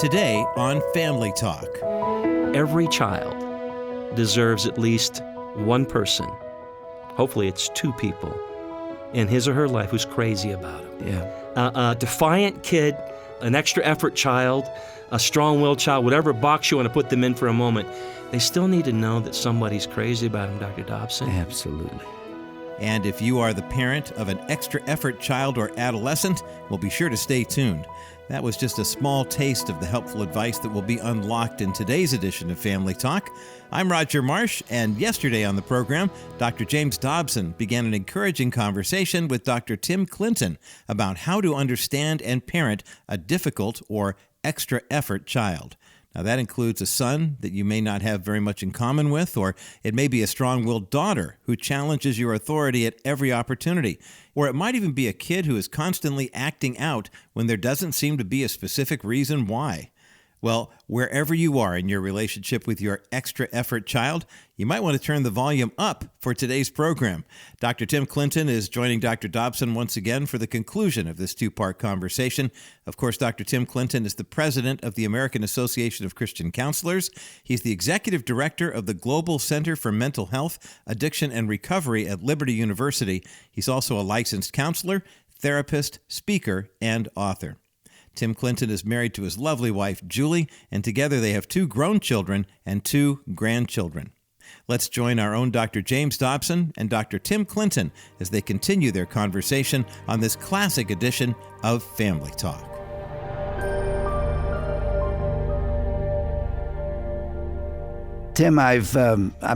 Today on Family Talk. Every child deserves at least one person, hopefully it's two people, in his or her life who's crazy about him. Yeah. A defiant kid, an extra effort child, a strong-willed child, whatever box you want to put them in for a moment, they still need to know that somebody's crazy about them, Dr. Dobson. Absolutely. And if you are the parent of an extra effort child or adolescent, well, be sure to stay tuned. That was just a small taste of the helpful advice that will be unlocked in today's edition of Family Talk. I'm Roger Marsh, and yesterday on the program, Dr. James Dobson began an encouraging conversation with Dr. Tim Clinton about how to understand and parent a difficult or extra effort child. Now, that includes a son that you may not have very much in common with, or it may be a strong-willed daughter who challenges your authority at every opportunity. Or it might even be a kid who is constantly acting out when there doesn't seem to be a specific reason why. Well, wherever you are in your relationship with your extra effort child, you might want to turn the volume up for today's program. Dr. Tim Clinton is joining Dr. Dobson once again for the conclusion of this two-part conversation. Of course, Dr. Tim Clinton is the president of the American Association of Christian Counselors. He's the executive director of the Global Center for Mental Health, Addiction, and Recovery at Liberty University. He's also a licensed counselor, therapist, speaker, and author. Tim Clinton is married to his lovely wife, Julie, and together they have 2 grown children and 2 grandchildren. Let's join our own Dr. James Dobson and Dr. Tim Clinton as they continue their conversation on this classic edition of Family Talk. Tim, I've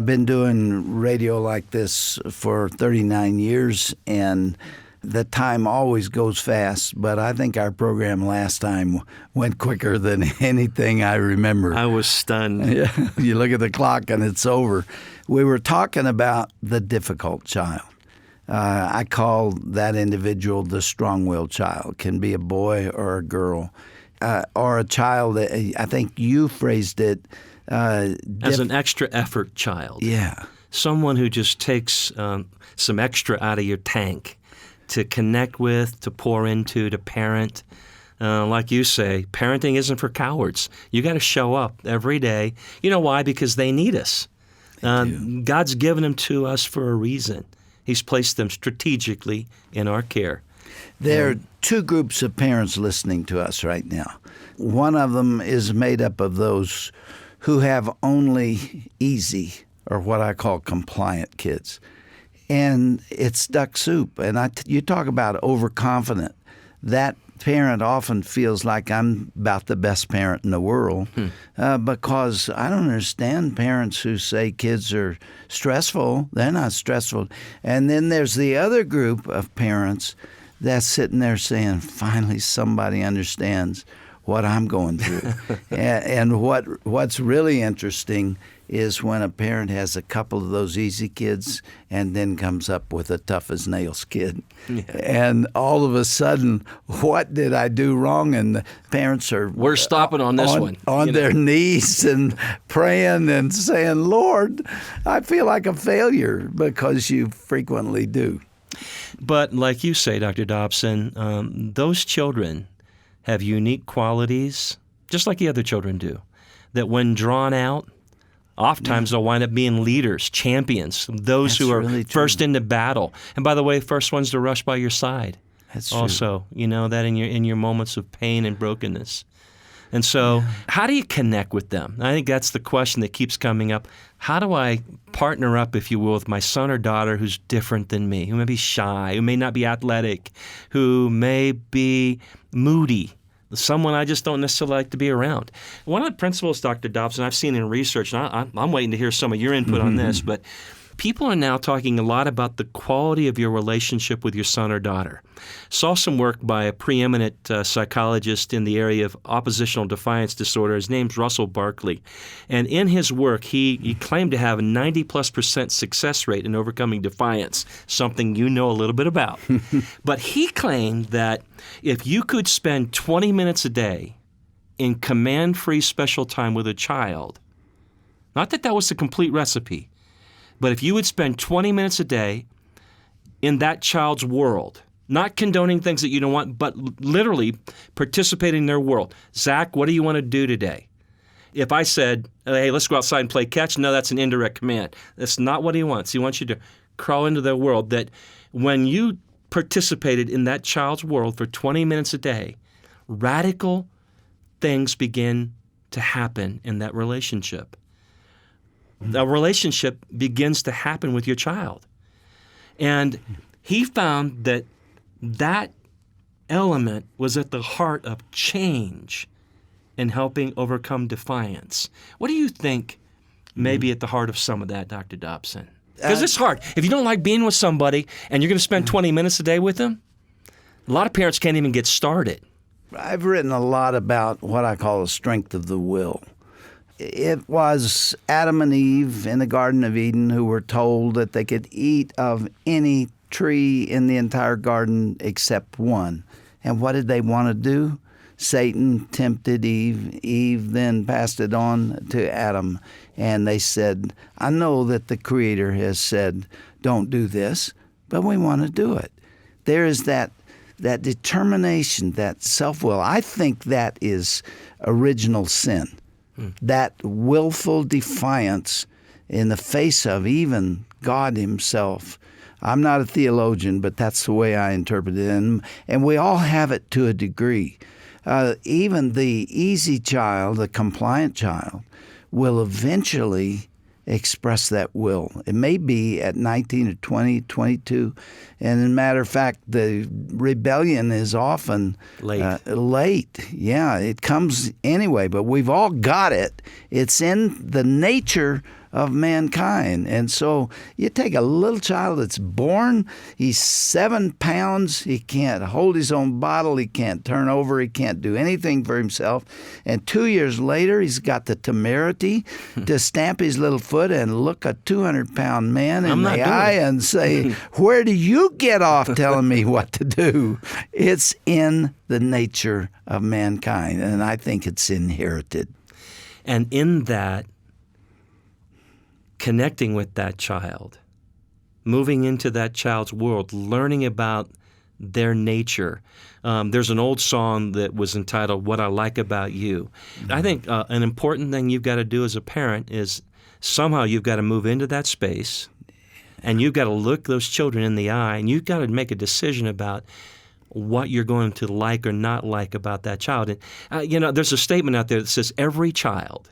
been doing radio like this for 39 years, and the time always goes fast, but I think our program last time went quicker than anything I remember. I was stunned. Yeah, you look at the clock and it's over. We were talking about the difficult child. I call that individual the strong-willed child. Can be a boy or a girl, or a child. I think you phrased it as an extra effort child. Yeah, someone who just takes some extra out of your tank to connect with, to pour into, to parent. Like you say, parenting isn't for cowards. You got to show up every day. You know why? Because they need us. God's given them to us for a reason. He's placed them strategically in our care. There are 2 groups of parents listening to us right now. One of them is made up of those who have only easy, or what I call compliant kids. And it's duck soup. And you talk about overconfident. That parent often feels like I'm about the best parent in the world because I don't understand parents who say kids are stressful. They're not stressful. And then there's the other group of parents that's sitting there saying, finally somebody understands what I'm going through. and what's really interesting is when a parent has a couple of those easy kids and then comes up with a tough-as-nails kid. Yeah. And all of a sudden, what did I do wrong? And the parents are... We're stopping on this one. On their knees and praying and saying, Lord, I feel like a failure, because you frequently do. But like you say, Dr. Dobson, those children have unique qualities, just like the other children do, that when drawn out, oftentimes they'll wind up being leaders, champions, those That's who are really true. First into battle. And by the way, first ones to rush by your side. That's true. Also, you know that in your moments of pain and brokenness. And so how do you connect with them? I think that's the question that keeps coming up. How do I partner up, if you will, with my son or daughter who's different than me, who may be shy, who may not be athletic, who may be moody, someone I just don't necessarily like to be around? One of the principles, Dr. Dobson, I've seen in research, and I'm waiting to hear some of your input on this, but people are now talking a lot about the quality of your relationship with your son or daughter. Saw some work by a preeminent psychologist in the area of oppositional defiance disorder. His name's Russell Barkley. And in his work, he claimed to have a 90+% success rate in overcoming defiance, something you know a little bit about. But he claimed that if you could spend 20 minutes a day in command-free special time with a child, not that was the complete recipe, but if you would spend 20 minutes a day in that child's world, Not condoning things that you don't want, but literally participating in their world. Zach, what do you want to do today? If I said, hey, let's go outside and play catch, no, that's an indirect command. That's not what he wants. He wants you to crawl into their world. That when you participated in that child's world for 20 minutes a day, radical things begin to happen in that relationship. A relationship begins to happen with your child. And he found that that element was at the heart of change and helping overcome defiance. What do you think may be at the heart of some of that, Dr. Dobson? Because it's hard. If you don't like being with somebody and you're going to spend 20 minutes a day with them, a lot of parents can't even get started. I've written a lot about what I call the strength of the will. It was Adam and Eve in the Garden of Eden who were told that they could eat of any tree in the entire garden except one. And what did they want to do? Satan tempted Eve. Eve then passed it on to Adam. And they said, I know that the Creator has said, don't do this, but we want to do it. There is that determination, that self-will. I think that is original sin. That willful defiance in the face of even God himself. I'm not a theologian, but that's the way I interpret it. And we all have it to a degree. Even the easy child, the compliant child, will eventually express that will. It may be at 19 or 20, 22. And as a matter of fact, the rebellion is often late. Yeah, it comes anyway, but we've all got it. It's in the nature of mankind. And so you take a little child that's born, he's 7 pounds, he can't hold his own bottle, he can't turn over, he can't do anything for himself. And 2 years later, he's got the temerity to stamp his little foot and look a 200-pound man in the eye and say, where do you get off telling me what to do? It's in the nature of mankind, and I think it's inherited. And in that, connecting with that child, moving into that child's world, learning about their nature. There's an old song that was entitled, What I Like About You. I think an important thing you've got to do as a parent is somehow you've got to move into that space and you've got to look those children in the eye and you've got to make a decision about what you're going to like or not like about that child. And, there's a statement out there that says every child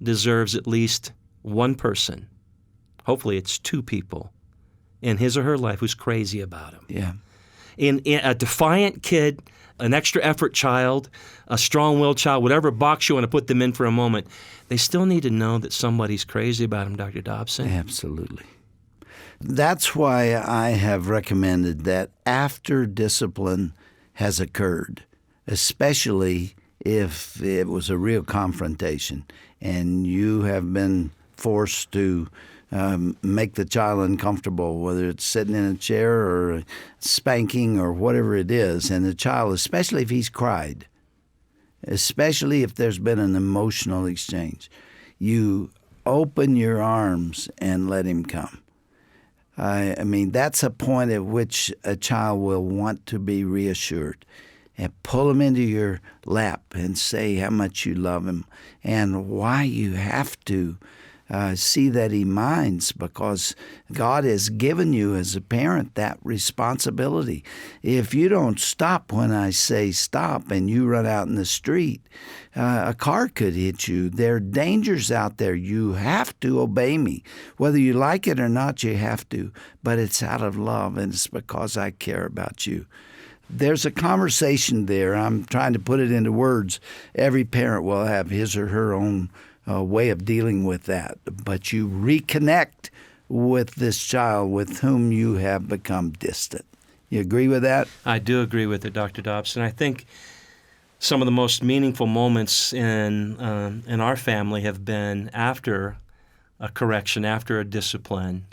deserves at least one person, hopefully it's 2 people, in his or her life who's crazy about him. Yeah. In a defiant kid, an extra effort child, a strong-willed child, whatever box you want to put them in for a moment, they still need to know that somebody's crazy about them, Dr. Dobson. Absolutely. That's why I have recommended that after discipline has occurred, especially if it was a real confrontation and you have been forced to make the child uncomfortable, whether it's sitting in a chair or spanking or whatever it is. And the child, especially if he's cried, especially if there's been an emotional exchange, you open your arms and let him come. I mean, that's a point at which a child will want to be reassured. And pull him into your lap and say how much you love him and why you have to see that he minds, because God has given you as a parent that responsibility. If you don't stop when I say stop and you run out in the street, a car could hit you. There are dangers out there. You have to obey me. Whether you like it or not, you have to. But it's out of love, and it's because I care about you. There's a conversation there. I'm trying to put it into words. Every parent will have his or her own way of dealing with that. But you reconnect with this child with whom you have become distant. You agree with that? I do agree with it, Dr. Dobson. I think some of the most meaningful moments in our family have been after a correction, after a discipline,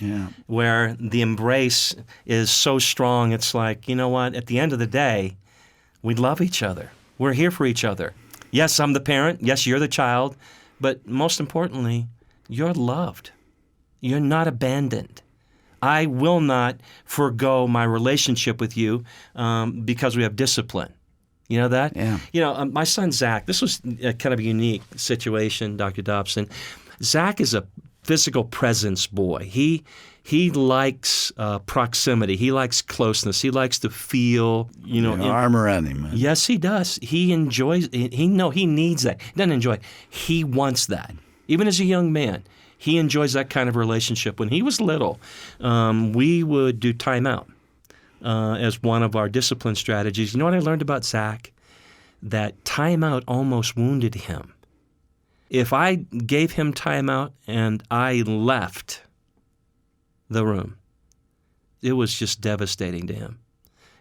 where the embrace is so strong. It's like, you know what? At the end of the day, we love each other. We're here for each other. Yes, I'm the parent. Yes, you're the child. But most importantly, you're loved. You're not abandoned. I will not forego my relationship with you because we have discipline. You know that? Yeah. My son Zach, this was kind of a unique situation, Dr. Dobson. Zach is a physical presence boy. He likes proximity. He likes closeness. He likes to feel, arm around him. Man. Yes, he does. He enjoys. He needs that. He doesn't enjoy it. He wants that. Even as a young man, he enjoys that kind of relationship. When he was little, we would do timeout as one of our discipline strategies. You know what I learned about Zach? That timeout almost wounded him. If I gave him timeout and I left the room, it was just devastating to him.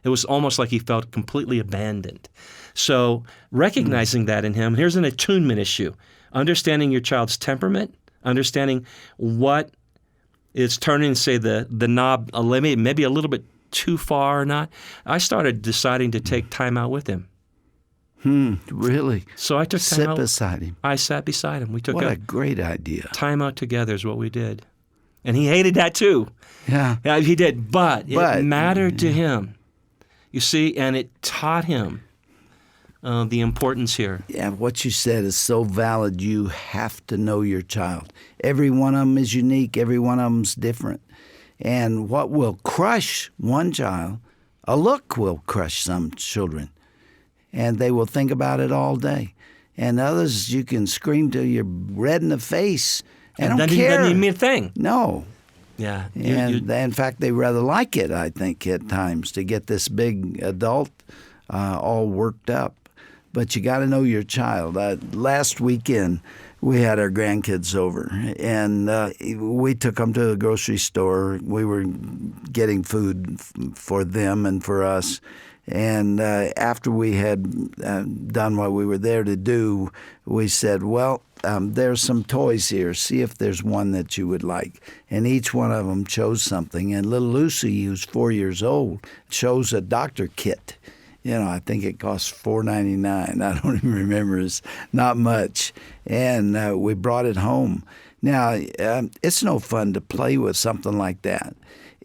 It was almost like he felt completely abandoned. So recognizing that in him, here's an attunement issue. Understanding your child's temperament, understanding what is turning, say, the knob maybe a little bit too far or not. I started deciding to take time out with him. Really? So I took time Sit out. beside him. I sat beside him. We took What a great idea. time out together is what we did. And he hated that too. Yeah. Yeah, he did. But it mattered to him. You see, and it taught him the importance here. Yeah, what you said is so valid. You have to know your child. Every one of them is unique. Every one of them's different. And what will crush one child, a look will crush some children. And they will think about it all day. And others, you can scream till you're red in the face. And don't care. Doesn't even mean a thing. No. Yeah. And in fact, they rather like it, I think, at times, to get this big adult all worked up. But you got to know your child. Last weekend, we had our grandkids over, and we took them to the grocery store. We were getting food for them and for us. And after we had done what we were there to do, we said, well, there's some toys here. See if there's one that you would like. And each one of them chose something. And little Lucy, who's 4 years old, chose a doctor kit. I think it cost $4.99. I don't even remember. It's not much. And we brought it home. Now, it's no fun to play with something like that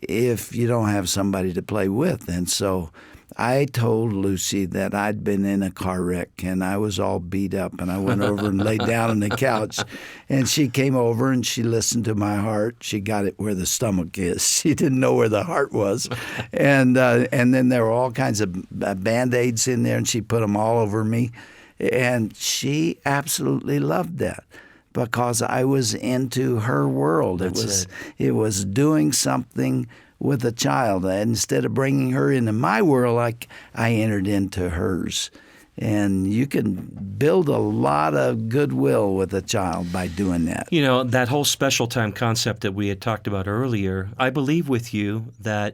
if you don't have somebody to play with. And so I told Lucy that I'd been in a car wreck and I was all beat up, and I went over and laid down on the couch, and she came over and she listened to my heart. She got it where the stomach is. She didn't know where the heart was. And then there were all kinds of Band-Aids in there, and she put them all over me. And she absolutely loved that because I was into her world. It was doing something with a child. And instead of bringing her into my world, I entered into hers. And you can build a lot of goodwill with a child by doing that. That whole special time concept that we had talked about earlier, I believe with you that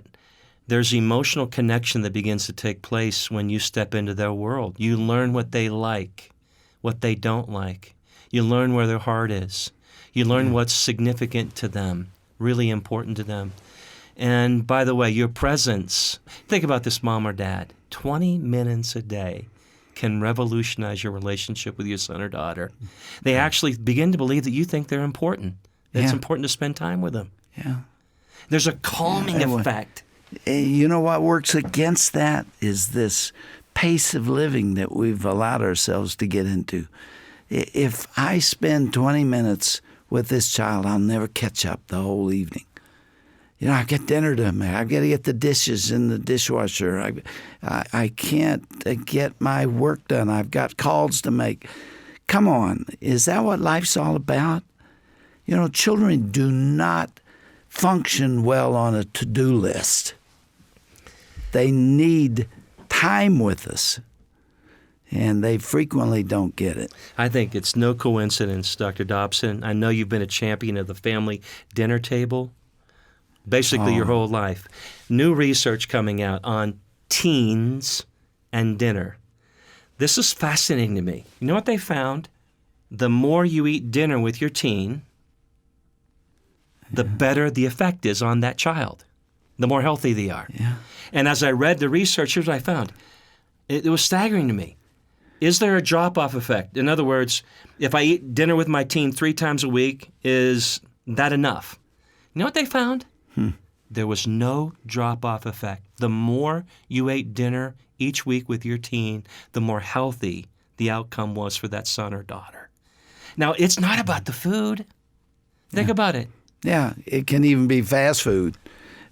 there's emotional connection that begins to take place when you step into their world. You learn what they like, what they don't like. You learn where their heart is. You learn what's significant to them, really important to them. And by the way, your presence, think about this, mom or dad, 20 minutes a day can revolutionize your relationship with your son or daughter. They actually begin to believe that you think they're important, that it's important to spend time with them. Yeah. There's a calming effect. You know what works against that is this pace of living that we've allowed ourselves to get into. If I spend 20 minutes with this child, I'll never catch up the whole evening. I've got dinner to make. I've got to get the dishes in the dishwasher. I can't get my work done. I've got calls to make. Come on. Is that what life's all about? Children do not function well on a to-do list. They need time with us, and they frequently don't get it. I think it's no coincidence, Dr. Dobson. I know you've been a champion of the family dinner table basically your whole life. New research coming out on teens and dinner. This is fascinating to me. You know what they found? The more you eat dinner with your teen, the better the effect is on that child, the more healthy they are. Yeah. And as I read the research, here's what I found. It was staggering to me. Is there a drop-off effect? In other words, if I eat dinner with my teen 3 times a week, is that enough? You know what they found? There was no drop-off effect. The more you ate dinner each week with your teen, the more healthy the outcome was for that son or daughter. Now, it's not about the food. Think about it. Yeah, it can even be fast food.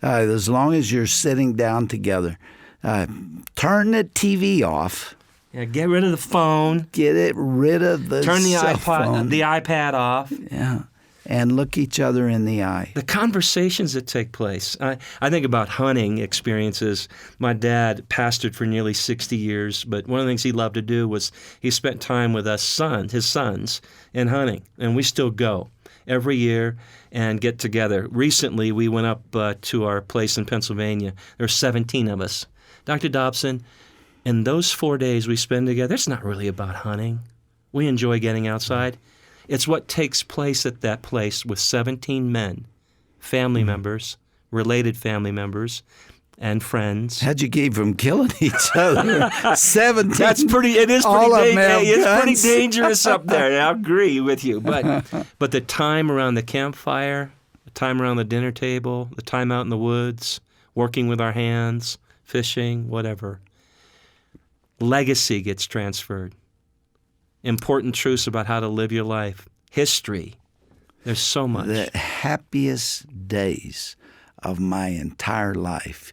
As long as you're sitting down together. Turn the TV off. Yeah, get rid of the phone. Get rid of the Turn the cell phone. iPad off. Yeah, and look each other in the eye. The conversations that take place. I think about hunting experiences. My dad pastored for nearly 60 years, but one of the things he loved to do was he spent time with his sons, in hunting, and we still go every year and get together. Recently, we went up to our place in Pennsylvania. There are 17 of us. Dr. Dobson, in those 4 days we spend together, it's not really about hunting. We enjoy getting outside. It's what takes place at that place with 17 men, family members, related family members, and friends. How'd you keep from killing each other? 17. It is pretty dangerous up there. I agree with you. But the time around the campfire, the time around the dinner table, the time out in the woods, working with our hands, fishing, whatever. Legacy gets transferred. Important truths about how to live your life. History. There's so much. The happiest days of my entire life.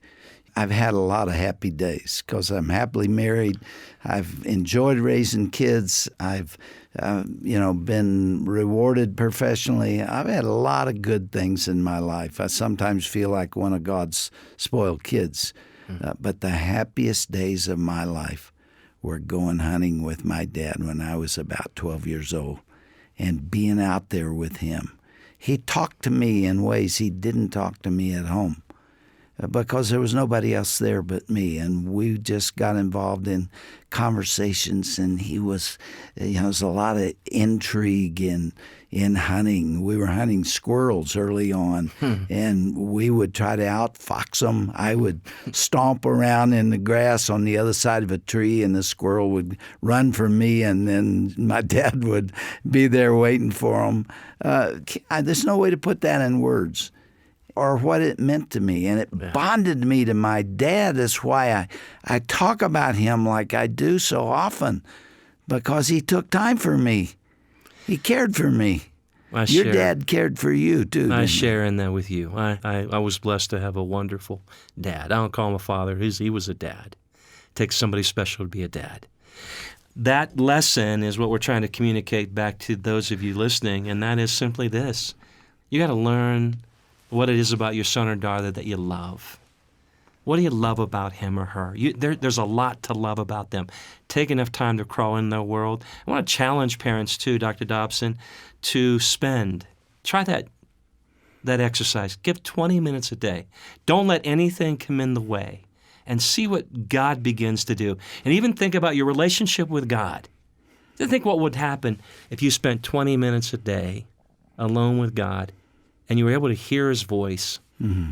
I've had a lot of happy days because I'm happily married. I've enjoyed raising kids. I've been rewarded professionally. I've had a lot of good things in my life. I sometimes feel like one of God's spoiled kids. But the happiest days of my life were going hunting with my dad when I was about 12 years old and being out there with him. He talked to me in ways he didn't talk to me at home because there was nobody else there but me, and we just got involved in conversations, and there was a lot of intrigue in hunting. We were hunting squirrels early on, and we would try to outfox them. I would stomp around in the grass on the other side of a tree, and the squirrel would run from me, and then my dad would be there waiting for him. There's no way to put that in words or what it meant to me, and it bonded me to my dad. That's why I talk about him like I do so often, because he took time for me. He cared for me. Your dad cared for you, too. I share in that with you. I was blessed to have a wonderful dad. I don't call him a father. He was a dad. It takes somebody special to be a dad. That lesson is what we're trying to communicate back to those of you listening, and that is simply this. You got to learn what it is about your son or daughter that you love. What do you love about him or her? There's a lot to love about them. Take enough time to crawl in their world. I want to challenge parents too, Dr. Dobson, to try that exercise. Give 20 minutes a day. Don't let anything come in the way, and see what God begins to do. And even think about your relationship with God. Think what would happen if you spent 20 minutes a day alone with God, and you were able to hear His voice,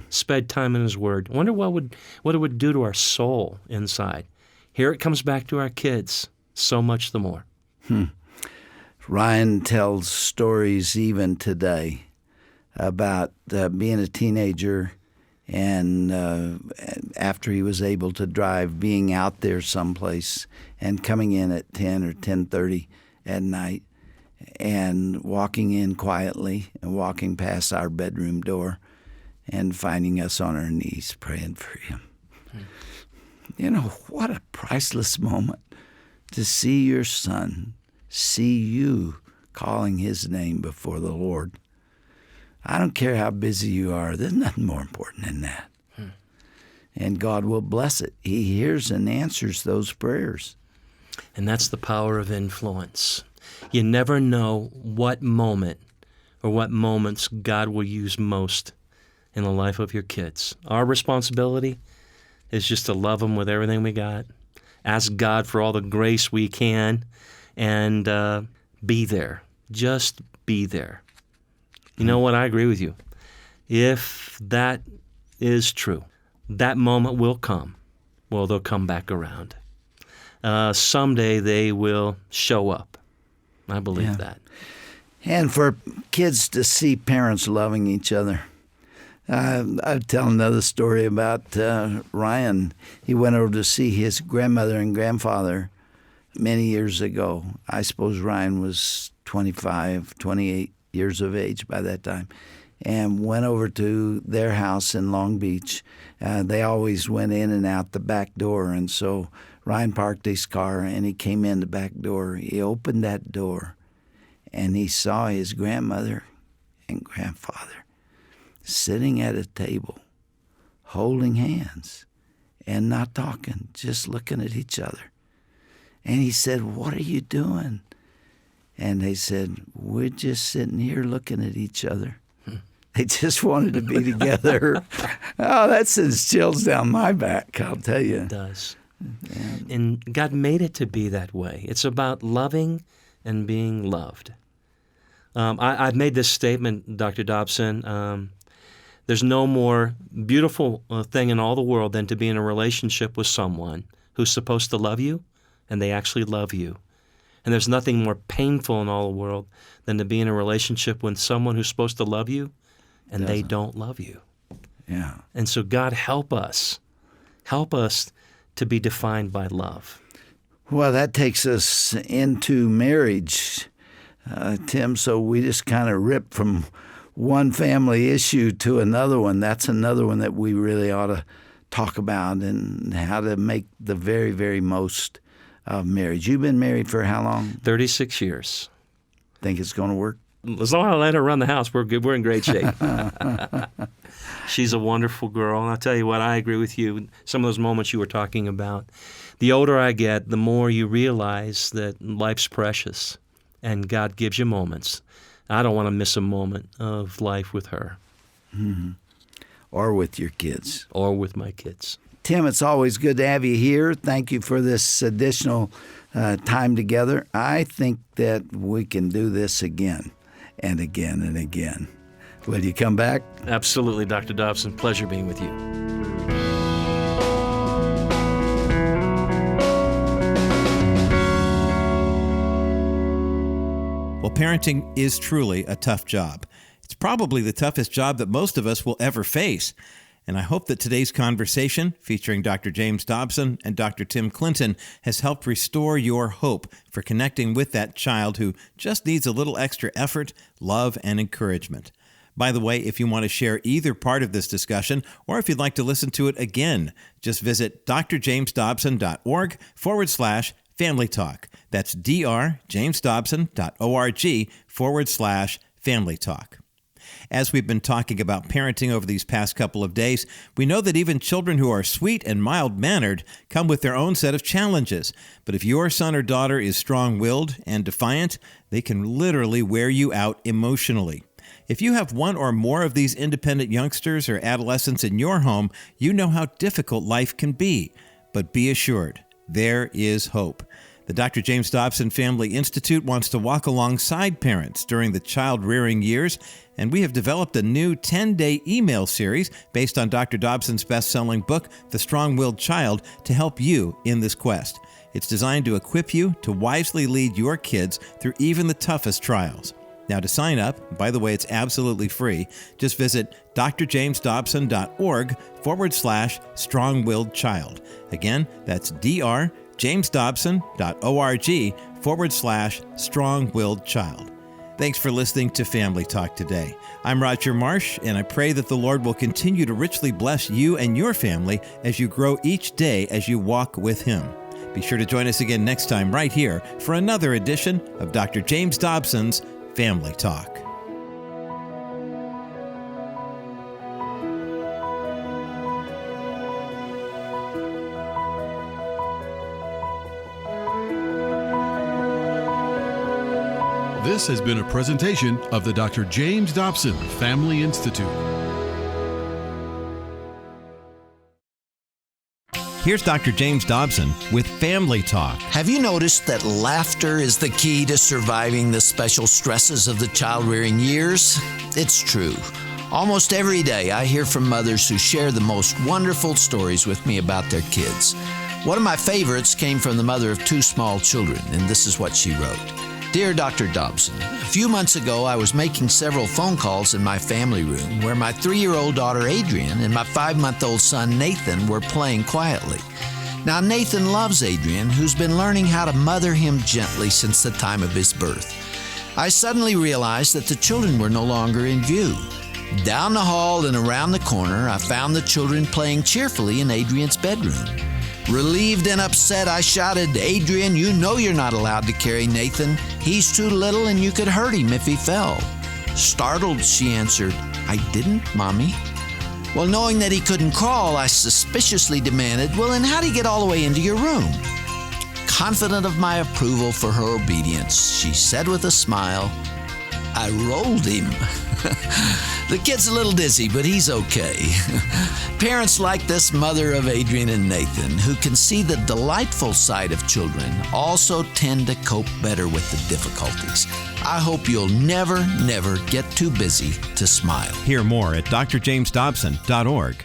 spend time in His Word. I wonder what it would do to our soul inside. Here it comes back to our kids, so much the more. Ryan tells stories even today about being a teenager and after he was able to drive, being out there someplace and coming in at 10 or 10:30 at night and walking in quietly and walking past our bedroom door and finding us on our knees praying for him. What a priceless moment to see your son, see you calling his name before the Lord. I don't care how busy you are. There's nothing more important than that. And God will bless it. He hears and answers those prayers. And that's the power of influence. You never know what moment or what moments God will use most in the life of your kids. Our responsibility is just to love them with everything we got, ask God for all the grace we can, and be there. Just be there. You know what? I agree with you. If that is true, that moment will come. Well, they'll come back around. Someday they will show up. I believe that. And for kids to see parents loving each other, I'll tell another story about Ryan. He went over to see his grandmother and grandfather many years ago. I suppose Ryan was 25, 28 years of age by that time, and went over to their house in Long Beach. They always went in and out the back door, and so Ryan parked his car, and he came in the back door. He opened that door, and he saw his grandmother and grandfather sitting at a table, holding hands and not talking, just looking at each other. And he said, "What are you doing?" And they said, "We're just sitting here looking at each other." They just wanted to be together. Oh, that sends chills down my back, I'll tell you. It does. And God made it to be that way. It's about loving and being loved. I've made this statement, Dr. Dobson. There's no more beautiful thing in all the world than to be in a relationship with someone who's supposed to love you, and they actually love you. And there's nothing more painful in all the world than to be in a relationship with someone who's supposed to love you, and they don't love you. Yeah. And so God, help us to be defined by love. Well, that takes us into marriage, Tim. So we just kind of ripped from one family issue to another one. That's another one that we really ought to talk about, and how to make the very, very most of marriage. You've been married for how long? 36 years. Think it's going to work? As long as I let her run the house, we're good. We're in great shape. She's a wonderful girl. And I'll tell you what, I agree with you. Some of those moments you were talking about, the older I get, the more you realize that life's precious and God gives you moments. I don't want to miss a moment of life with her. Mm-hmm. Or with your kids. Or with my kids. Tim, it's always good to have you here. Thank you for this additional time together. I think that we can do this again and again and again. Will you come back? Absolutely, Dr. Dobson. Pleasure being with you. Well, parenting is truly a tough job. It's probably the toughest job that most of us will ever face. And I hope that today's conversation, featuring Dr. James Dobson and Dr. Tim Clinton, has helped restore your hope for connecting with that child who just needs a little extra effort, love, and encouragement. By the way, if you want to share either part of this discussion, or if you'd like to listen to it again, just visit drjamesdobson.org/Family Talk. That's drjamesdobson.org/Family Talk. As we've been talking about parenting over these past couple of days, we know that even children who are sweet and mild-mannered come with their own set of challenges. But if your son or daughter is strong-willed and defiant, they can literally wear you out emotionally. If you have one or more of these independent youngsters or adolescents in your home, you know how difficult life can be. But be assured, there is hope. The Dr. James Dobson Family Institute wants to walk alongside parents during the child-rearing years, and we have developed a new 10-day email series based on Dr. Dobson's best-selling book, The Strong-Willed Child, to help you in this quest. It's designed to equip you to wisely lead your kids through even the toughest trials. Now, to sign up, by the way, it's absolutely free. Just visit drjamesdobson.org/strong-willed child. Again, that's drjamesdobson.org/strong-willed child. Thanks for listening to Family Talk today. I'm Roger Marsh, and I pray that the Lord will continue to richly bless you and your family as you grow each day as you walk with Him. Be sure to join us again next time right here for another edition of Dr. James Dobson's Family Talk. This has been a presentation of the Dr. James Dobson Family Institute. Here's Dr. James Dobson with Family Talk. Have you noticed that laughter is the key to surviving the special stresses of the child-rearing years? It's true. Almost every day I hear from mothers who share the most wonderful stories with me about their kids. One of my favorites came from the mother of two small children, and this is what she wrote. Dear Dr. Dobson, a few months ago I was making several phone calls in my family room where my 3-year-old daughter Adrian and my 5-month-old son Nathan were playing quietly. Now Nathan loves Adrian, who's been learning how to mother him gently since the time of his birth. I suddenly realized that the children were no longer in view. Down the hall and around the corner, I found the children playing cheerfully in Adrian's bedroom. Relieved and upset, I shouted, "Adrian, you know you're not allowed to carry Nathan. He's too little and you could hurt him if he fell." Startled, she answered, "I didn't, Mommy." Well, knowing that he couldn't crawl, I suspiciously demanded, "Well, then how'd he get all the way into your room?" Confident of my approval for her obedience, she said with a smile, "I rolled him." The kid's a little dizzy, but he's okay. Parents like this mother of Adrian and Nathan, who can see the delightful side of children, also tend to cope better with the difficulties. I hope you'll never get too busy to smile. Hear more at drjamesdobson.org.